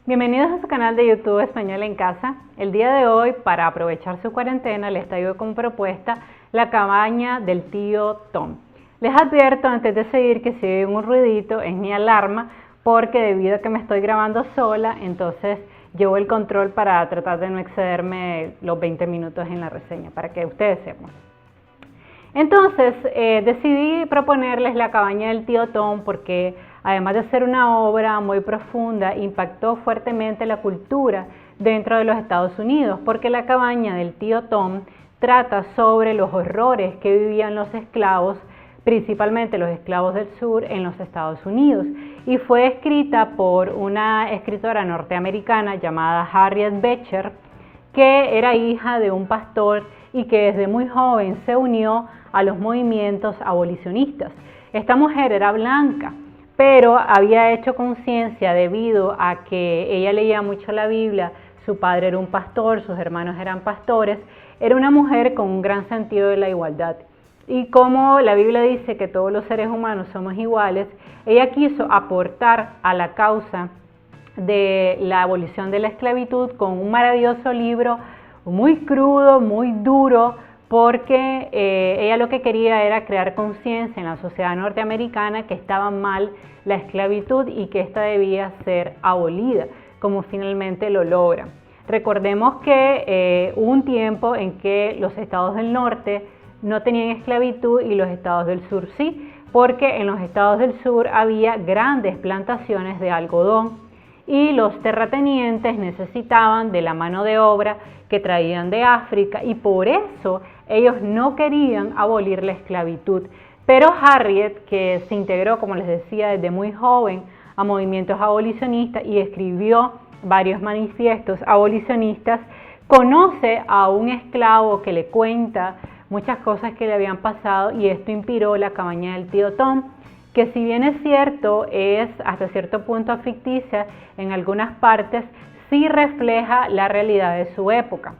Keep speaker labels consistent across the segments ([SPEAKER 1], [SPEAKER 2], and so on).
[SPEAKER 1] Bienvenidos a su canal de YouTube Español en Casa. El día de hoy, para aprovechar su cuarentena, les traigo como propuesta la cabaña del tío Tom. Les advierto antes de seguir que si oyen un ruidito es mi alarma, porque debido a que me estoy grabando sola, entonces llevo el control para tratar de no excederme los 20 minutos en la reseña, para que ustedes sepan. Entonces decidí proponerles la cabaña del tío Tom porque además de ser una obra muy profunda, impactó fuertemente la cultura dentro de los Estados Unidos, porque la cabaña del tío Tom trata sobre los horrores que vivían los esclavos, principalmente los esclavos del sur en los Estados Unidos, y fue escrita por una escritora norteamericana llamada Harriet Beecher, que era hija de un pastor y que desde muy joven se unió a los movimientos abolicionistas. Esta mujer era blanca, pero había hecho conciencia debido a que ella leía mucho la Biblia, su padre era un pastor, sus hermanos eran pastores, era una mujer con un gran sentido de la igualdad. Y como la Biblia dice que todos los seres humanos somos iguales, ella quiso aportar a la causa de la abolición de la esclavitud con un maravilloso libro muy crudo, muy duro, porque ella lo que quería era crear conciencia en la sociedad norteamericana que estaba mal la esclavitud y que ésta debía ser abolida, como finalmente lo logra. Recordemos que hubo un tiempo en que los estados del norte no tenían esclavitud y los estados del sur sí, porque en los estados del sur había grandes plantaciones de algodón y los terratenientes necesitaban de la mano de obra que traían de África y por eso ellos no querían abolir la esclavitud. Pero Harriet, que se integró, como les decía, desde muy joven a movimientos abolicionistas y escribió varios manifiestos abolicionistas, conoce a un esclavo que le cuenta muchas cosas que le habían pasado y esto inspiró la cabaña del tío Tom, que si bien es cierto, es hasta cierto punto ficticia, en algunas partes sí refleja la realidad de su época.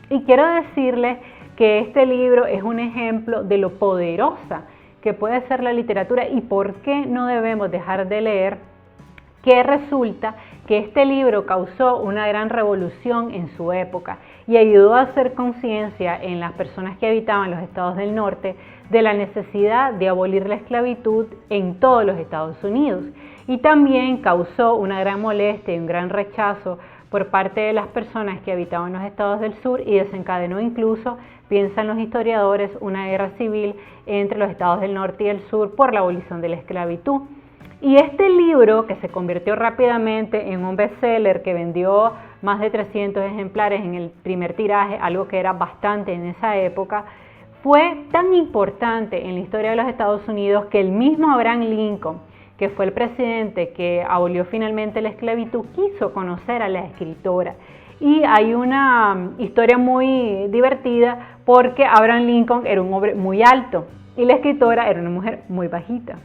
[SPEAKER 1] Y quiero decirles que este libro es un ejemplo de lo poderosa que puede ser la literatura y por qué no debemos dejar de leer, que resulta que este libro causó una gran revolución en su época y ayudó a hacer conciencia en las personas que habitaban los estados del norte de la necesidad de abolir la esclavitud en todos los Estados Unidos. Y también causó una gran molestia y un gran rechazo por parte de las personas que habitaban los estados del sur y desencadenó incluso, piensan los historiadores, una guerra civil entre los estados del norte y el sur por la abolición de la esclavitud. Y este libro, que se convirtió rápidamente en un bestseller que vendió más de 300 ejemplares en el primer tiraje, algo que era bastante en esa época, fue tan importante en la historia de los Estados Unidos que el mismo Abraham Lincoln, que fue el presidente que abolió finalmente la esclavitud, quiso conocer a la escritora. Y hay una historia muy divertida porque Abraham Lincoln era un hombre muy alto y la escritora era una mujer muy bajita.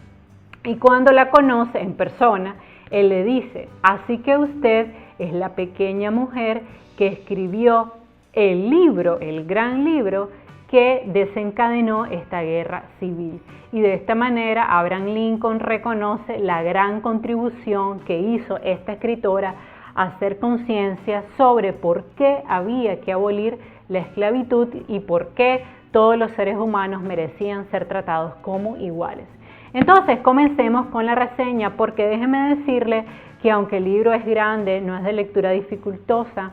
[SPEAKER 1] Y cuando la conoce en persona, él le dice, así que usted es la pequeña mujer que escribió el libro, el gran libro, que desencadenó esta guerra civil. Y de esta manera Abraham Lincoln reconoce la gran contribución que hizo esta escritora a hacer conciencia sobre por qué había que abolir la esclavitud y por qué todos los seres humanos merecían ser tratados como iguales. Entonces comencemos con la reseña porque déjenme decirles que aunque el libro es grande, no es de lectura dificultosa,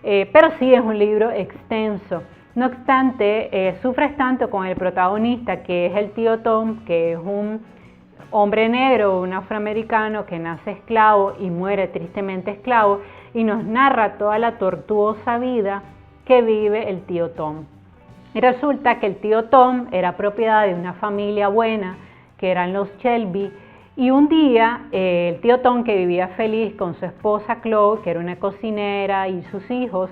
[SPEAKER 1] pero sí es un libro extenso. No obstante, sufres tanto con el protagonista que es el tío Tom, que es un hombre negro, un afroamericano que nace esclavo y muere tristemente esclavo y nos narra toda la tortuosa vida que vive el tío Tom. Y resulta que el tío Tom era propiedad de una familia buena, que eran los Shelby, y un día el tío Tom, que vivía feliz con su esposa Chloe, que era una cocinera, y sus hijos,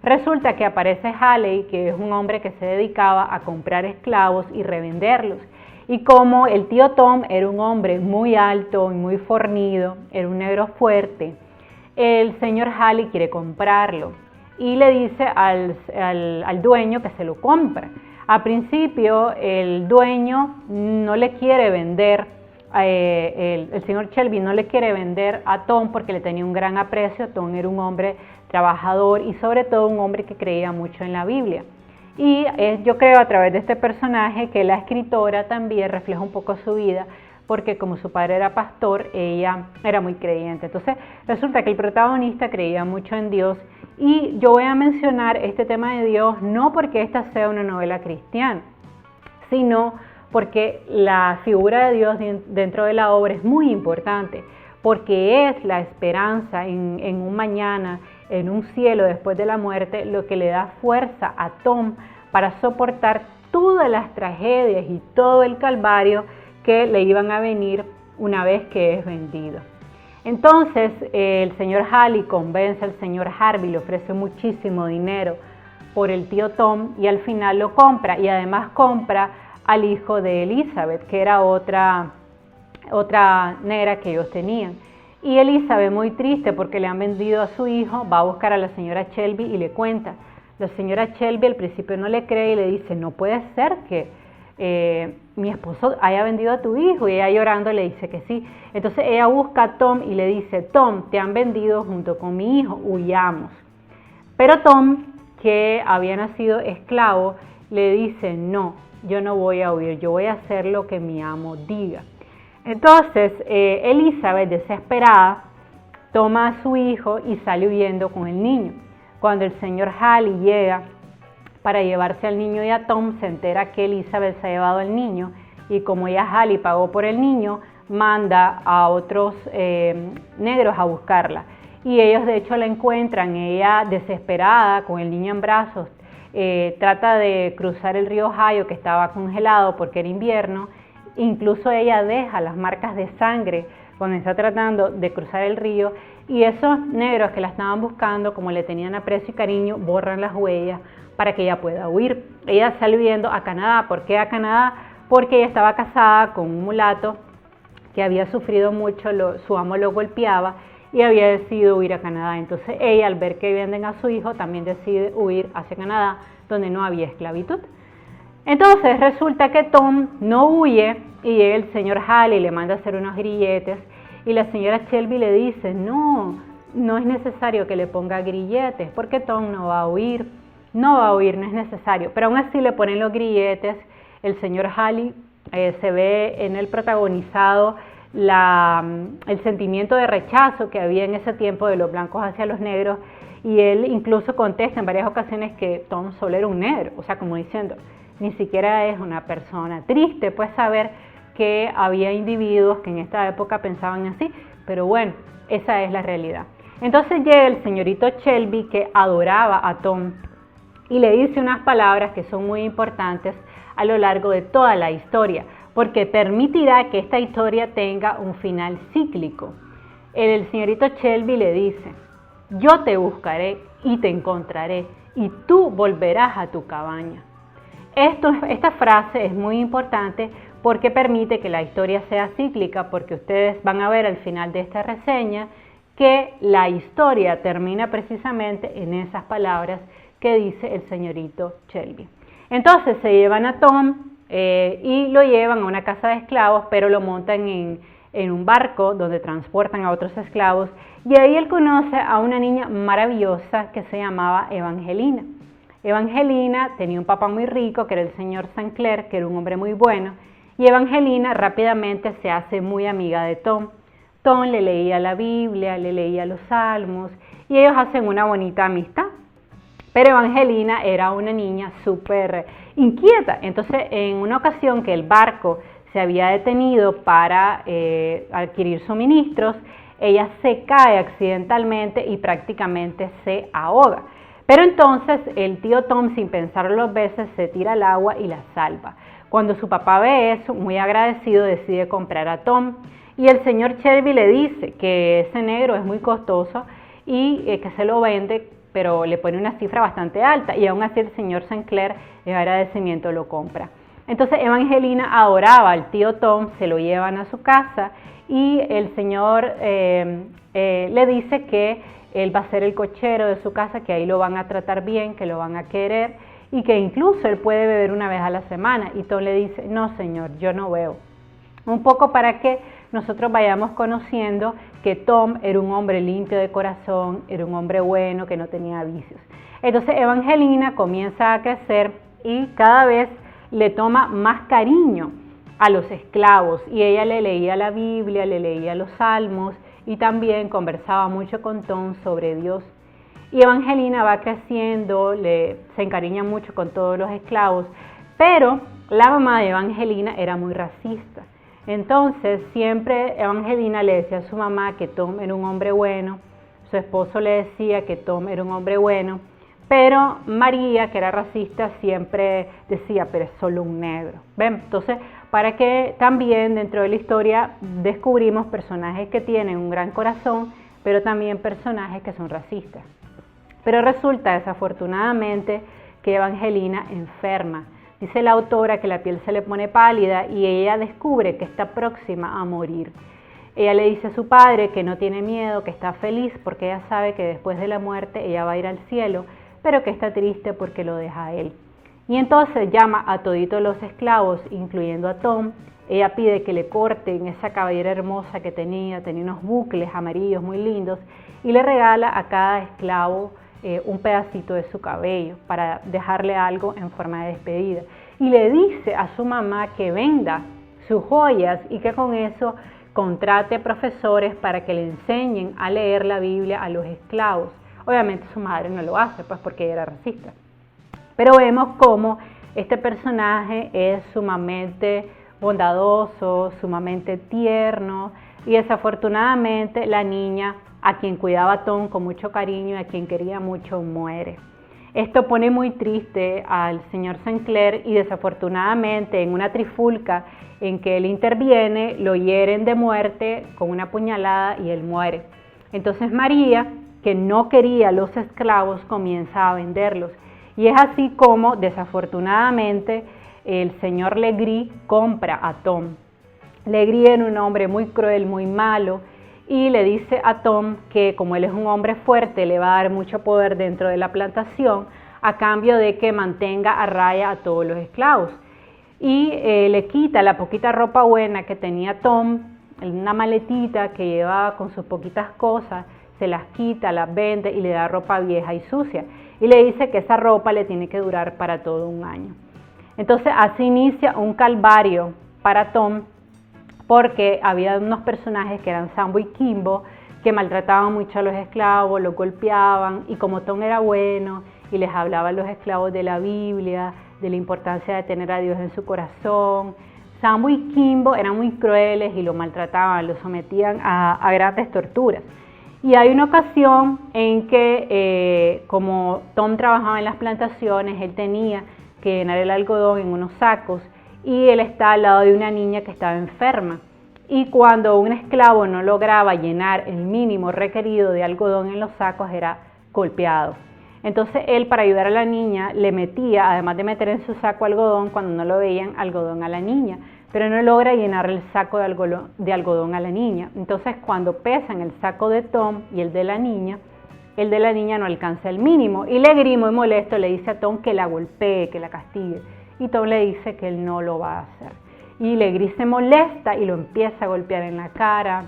[SPEAKER 1] resulta que aparece Haley, que es un hombre que se dedicaba a comprar esclavos y revenderlos. Y como el tío Tom era un hombre muy alto y muy fornido, era un negro fuerte, el señor Haley quiere comprarlo y le dice al dueño que se lo compre. A principio el dueño no le quiere vender el señor Shelby no le quiere vender a Tom porque le tenía un gran aprecio. Tom era un hombre trabajador y sobre todo un hombre que creía mucho en la Biblia. Y yo creo a través de este personaje que la escritora también refleja un poco su vida, porque como su padre era pastor, ella era muy creyente. Entonces resulta que el protagonista creía mucho en Dios, y yo voy a mencionar este tema de Dios no porque esta sea una novela cristiana, sino porque la figura de Dios dentro de la obra es muy importante, porque es la esperanza en un mañana, en un cielo después de la muerte, lo que le da fuerza a Tom para soportar todas las tragedias y todo el calvario que le iban a venir una vez que es vendido. Entonces el señor Halley convence al señor Harvey, le ofrece muchísimo dinero por el tío Tom y al final lo compra, y además compra al hijo de Elizabeth, que era otra negra que ellos tenían. Y Elizabeth, muy triste porque le han vendido a su hijo, va a buscar a la señora Shelby y le cuenta. La señora Shelby al principio no le cree y le dice, no puede ser que mi esposo haya vendido a tu hijo, y ella llorando le dice que sí. Entonces ella busca a Tom y le dice, Tom, te han vendido junto con mi hijo, huyamos. Pero Tom, que había nacido esclavo, le dice, no, yo no voy a huir, yo voy a hacer lo que mi amo diga. Entonces Elizabeth, desesperada, toma a su hijo y sale huyendo con el niño. Cuando el señor Halley llega para llevarse al niño y a Tom, se entera que Elizabeth se ha llevado al niño, y como ya Halley pagó por el niño, manda a otros negros a buscarla. Y ellos de hecho la encuentran, ella desesperada, con el niño en brazos, trata de cruzar el río Ohio, que estaba congelado porque era invierno. Incluso ella deja las marcas de sangre cuando está tratando de cruzar el río, y esos negros que la estaban buscando, como le tenían aprecio y cariño, borran las huellas para que ella pueda huir. Ella sale huyendo a Canadá. ¿Por qué a Canadá? Porque ella estaba casada con un mulato que había sufrido mucho, su amo lo golpeaba y había decidido huir a Canadá. Entonces ella, al ver que venden a su hijo, también decide huir hacia Canadá, donde no había esclavitud. Entonces resulta que Tom no huye, y llega el señor Halley y le manda a hacer unos grilletes, y la señora Shelby le dice, no es necesario que le ponga grilletes, porque Tom no va a huir, no es necesario. Pero aún así le ponen los grilletes. El señor Halley se ve en él protagonizado el sentimiento de rechazo que había en ese tiempo de los blancos hacia los negros, y él incluso contesta en varias ocasiones que Tom solo era un negro, o sea, como diciendo, ni siquiera es una persona. Triste pues saber que había individuos que en esta época pensaban así, pero bueno, esa es la realidad. Entonces llega el señorito Shelby, que adoraba a Tom, y le dice unas palabras que son muy importantes a lo largo de toda la historia, porque permitirá que esta historia tenga un final cíclico. El señorito Shelby le dice, yo te buscaré y te encontraré, y tú volverás a tu cabaña. Esta frase es muy importante porque permite que la historia sea cíclica, porque ustedes van a ver al final de esta reseña que la historia termina precisamente en esas palabras que dice el señorito Shelby. Entonces se llevan a Tom y lo llevan a una casa de esclavos, pero lo montan en un barco donde transportan a otros esclavos, y ahí él conoce a una niña maravillosa que se llamaba Evangelina. Evangelina tenía un papá muy rico, que era el señor St. Clair, que era un hombre muy bueno, y Evangelina rápidamente se hace muy amiga de Tom. Tom le leía la Biblia, le leía los salmos, y ellos hacen una bonita amistad. Pero Evangelina era una niña súper inquieta. Entonces, en una ocasión que el barco se había detenido para adquirir suministros, ella se cae accidentalmente y prácticamente se ahoga. Pero entonces el tío Tom, sin pensarlo dos veces, se tira al agua y la salva. Cuando su papá ve eso, muy agradecido, decide comprar a Tom. Y el señor Shelby le dice que ese negro es muy costoso y que se lo vende, pero le pone una cifra bastante alta. Y aún así el señor St. Clair, en agradecimiento, lo compra. Entonces Evangelina adoraba al tío Tom, se lo llevan a su casa y el señor le dice que él va a ser el cochero de su casa, que ahí lo van a tratar bien, que lo van a querer y que incluso él puede beber una vez a la semana. Y Tom le dice, no señor, yo no bebo. Un poco para que nosotros vayamos conociendo que Tom era un hombre limpio de corazón, era un hombre bueno, que no tenía vicios. Entonces Evangelina comienza a crecer y cada vez le toma más cariño a los esclavos y ella le leía la Biblia, le leía los salmos y también conversaba mucho con Tom sobre Dios. Y Evangelina va creciendo, se encariña mucho con todos los esclavos, pero la mamá de Evangelina era muy racista. Entonces siempre Evangelina le decía a su mamá que Tom era un hombre bueno, su esposo le decía que Tom era un hombre bueno, pero María, que era racista, siempre decía, pero es solo un negro. ¿Ven? Entonces, para que también dentro de la historia descubrimos personajes que tienen un gran corazón, pero también personajes que son racistas. Pero resulta desafortunadamente que Evangelina enferma. Dice la autora que la piel se le pone pálida y ella descubre que está próxima a morir. Ella le dice a su padre que no tiene miedo, que está feliz porque ella sabe que después de la muerte ella va a ir al cielo, pero que está triste porque lo deja a él. Y entonces llama a toditos los esclavos, incluyendo a Tom. Ella pide que le corten esa cabellera hermosa que tenía unos bucles amarillos muy lindos, y le regala a cada esclavo un pedacito de su cabello para dejarle algo en forma de despedida. Y le dice a su mamá que venda sus joyas y que con eso contrate profesores para que le enseñen a leer la Biblia a los esclavos. Obviamente su madre no lo hace, pues porque ella era racista. Pero vemos cómo este personaje es sumamente bondadoso, sumamente tierno, y desafortunadamente la niña a quien cuidaba Tom con mucho cariño y a quien quería mucho muere. Esto pone muy triste al señor Sinclair y desafortunadamente en una trifulca en que él interviene lo hieren de muerte con una puñalada y él muere. Entonces María, que no quería los esclavos, comienza a venderlos. Y es así como desafortunadamente el señor Legree compra a Tom. Legree era un hombre muy cruel, muy malo, y le dice a Tom que como él es un hombre fuerte, le va a dar mucho poder dentro de la plantación a cambio de que mantenga a raya a todos los esclavos. Y le quita la poquita ropa buena que tenía Tom, una maletita que llevaba con sus poquitas cosas, se las quita, las vende y le da ropa vieja y sucia. Y le dice que esa ropa le tiene que durar para todo un año. Entonces así inicia un calvario para Tom, porque había unos personajes que eran Sambo y Kimbo que maltrataban mucho a los esclavos, los golpeaban, y como Tom era bueno y les hablaba a los esclavos de la Biblia, de la importancia de tener a Dios en su corazón, Sambo y Kimbo eran muy crueles y lo maltrataban, lo sometían a grandes torturas. Y hay una ocasión en que como Tom trabajaba en las plantaciones, él tenía que llenar el algodón en unos sacos, y él está al lado de una niña que estaba enferma, y cuando un esclavo no lograba llenar el mínimo requerido de algodón en los sacos era golpeado. Entonces él, para ayudar a la niña, le metía, además de meter en su saco algodón, cuando no lo veían, algodón a la niña, pero no logra llenar el saco de algodón a la niña. Entonces cuando pesan el saco de Tom y el de la niña no alcanza el mínimo, y Legree, muy molesto, le dice a Tom que la golpee, que la castigue. Y Tom le dice que él no lo va a hacer. Y Legree se molesta y lo empieza a golpear en la cara,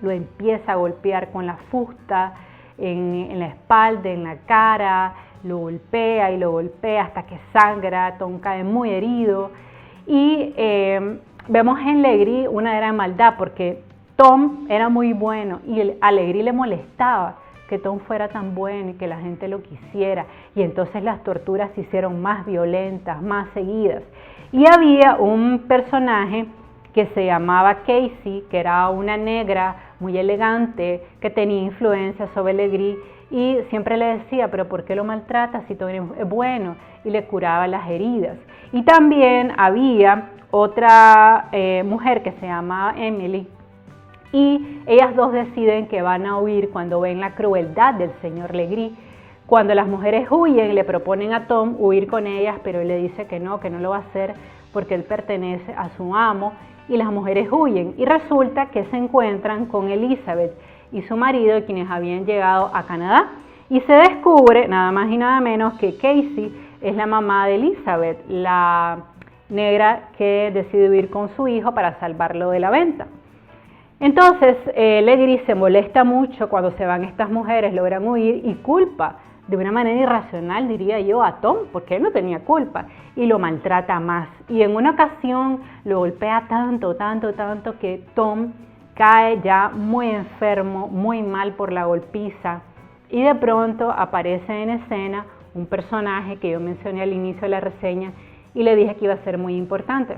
[SPEAKER 1] lo empieza a golpear con la fusta, en la espalda, en la cara, lo golpea y lo golpea hasta que sangra. Tom cae muy herido. Y vemos en Legree una gran maldad, porque Tom era muy bueno y a Legree le molestaba que Tom fuera tan bueno y que la gente lo quisiera, y entonces las torturas se hicieron más violentas, más seguidas. Y había un personaje que se llamaba Casey, que era una negra muy elegante, que tenía influencia sobre Legree, y siempre le decía, pero ¿por qué lo maltratas si Tom es bueno? Y le curaba las heridas. Y también había otra mujer que se llamaba Emily, y ellas dos deciden que van a huir cuando ven la crueldad del señor Legree. Cuando las mujeres huyen, le proponen a Tom huir con ellas, pero él le dice que no lo va a hacer porque él pertenece a su amo, y las mujeres huyen. Y resulta que se encuentran con Elizabeth y su marido, quienes habían llegado a Canadá, y se descubre nada más y nada menos que Casey es la mamá de Elizabeth, la negra que decide huir con su hijo para salvarlo de la venta. Entonces, Legree se molesta mucho cuando se van estas mujeres, logran huir y culpa de una manera irracional, diría yo, a Tom, porque él no tenía culpa, y lo maltrata más. Y en una ocasión lo golpea tanto que Tom cae ya muy enfermo, muy mal por la golpiza, y de pronto aparece en escena un personaje que yo mencioné al inicio de la reseña y le dije que iba a ser muy importante,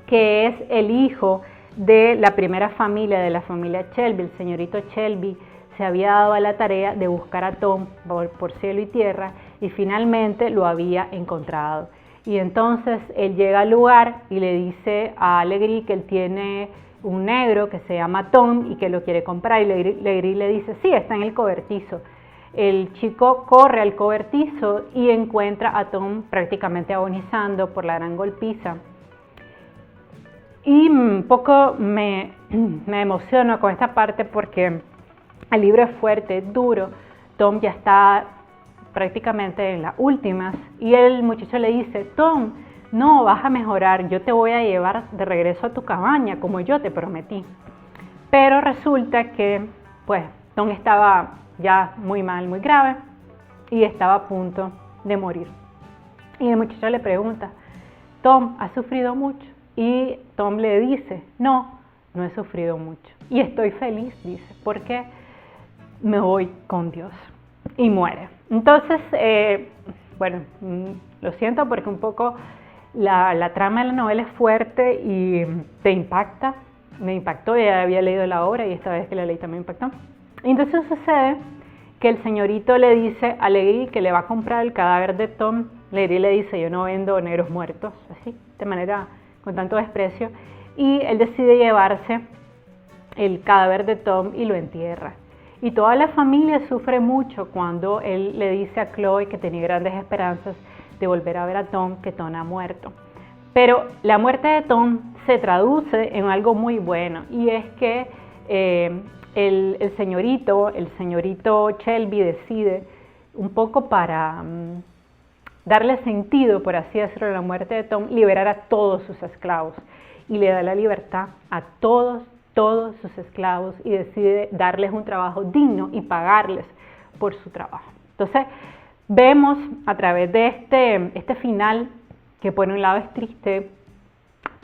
[SPEAKER 1] que es el hijo de la primera familia, de la familia Shelby. El señorito Shelby se había dado a la tarea de buscar a Tom por cielo y tierra y finalmente lo había encontrado. Y entonces él llega al lugar y le dice a Legree que él tiene un negro que se llama Tom y que lo quiere comprar, y Legree le dice, sí, está en el cobertizo. El chico corre al cobertizo y encuentra a Tom prácticamente agonizando por la gran golpiza. Y un poco me emociono con esta parte porque el libro es fuerte, es duro. Tom ya está prácticamente en las últimas y el muchacho le dice, Tom, no, vas a mejorar, yo te voy a llevar de regreso a tu cabaña como yo te prometí. Pero resulta que pues Tom estaba ya muy mal, muy grave y estaba a punto de morir. Y el muchacho le pregunta, Tom, ¿has sufrido mucho? Y Tom le dice, no he sufrido mucho y estoy feliz, dice, porque me voy con Dios, y muere. Entonces, bueno, lo siento porque un poco la trama de la novela es fuerte y te impacta. Me impactó, ya había leído la obra y esta vez que la leí también me impactó. Entonces sucede que el señorito le dice a Legree que le va a comprar el cadáver de Tom. Legree le dice, yo no vendo negros muertos, así, de manera con tanto desprecio, y él decide llevarse el cadáver de Tom y lo entierra. Y toda la familia sufre mucho cuando él le dice a Chloe que tenía grandes esperanzas de volver a ver a Tom, que Tom ha muerto. Pero la muerte de Tom se traduce en algo muy bueno, y es que el señorito Shelby decide, un poco para darle sentido, por así decirlo, a la muerte de Tom, liberar a todos sus esclavos, y le da la libertad a todos sus esclavos y decide darles un trabajo digno y pagarles por su trabajo. Entonces vemos a través de este final, que por un lado es triste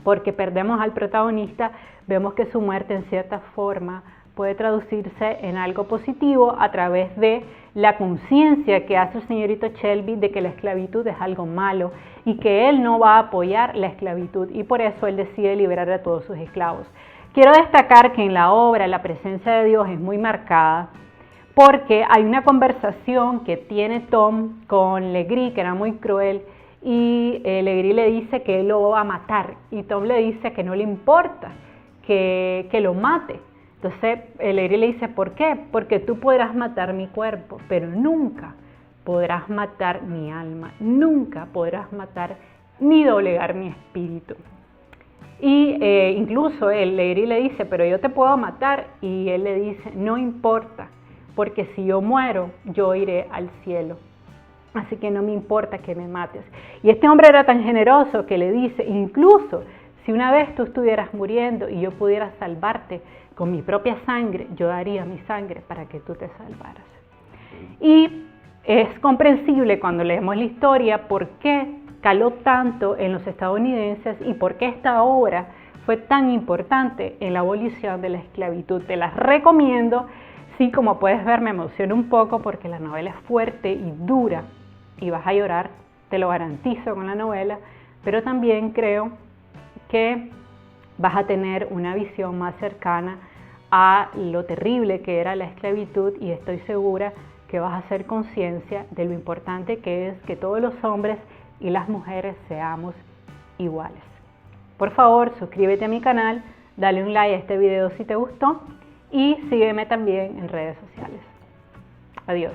[SPEAKER 1] porque perdemos al protagonista, vemos que su muerte en cierta forma puede traducirse en algo positivo a través de la conciencia que hace el señorito Shelby de que la esclavitud es algo malo y que él no va a apoyar la esclavitud, y por eso él decide liberar a todos sus esclavos. Quiero destacar que en la obra la presencia de Dios es muy marcada porque hay una conversación que tiene Tom con Legree, que era muy cruel, y Legree le dice que él lo va a matar y Tom le dice que no le importa que lo mate. Entonces Legree le dice, ¿por qué? Porque tú podrás matar mi cuerpo, pero nunca podrás matar mi alma, nunca podrás matar ni doblegar mi espíritu. Y incluso Legree le dice, pero yo te puedo matar, y él le dice, no importa, porque si yo muero, yo iré al cielo, así que no me importa que me mates. Y este hombre era tan generoso que le dice, incluso si una vez tú estuvieras muriendo y yo pudiera salvarte con mi propia sangre, yo daría mi sangre para que tú te salvaras. Y es comprensible cuando leemos la historia por qué caló tanto en los estadounidenses y por qué esta obra fue tan importante en la abolición de la esclavitud. Te las recomiendo. Sí, como puedes ver, me emociona un poco porque la novela es fuerte y dura y vas a llorar, te lo garantizo con la novela, pero también creo que vas a tener una visión más cercana a lo terrible que era la esclavitud, y estoy segura que vas a hacer conciencia de lo importante que es que todos los hombres y las mujeres seamos iguales. Por favor, suscríbete a mi canal, dale un like a este video si te gustó y sígueme también en redes sociales. Adiós.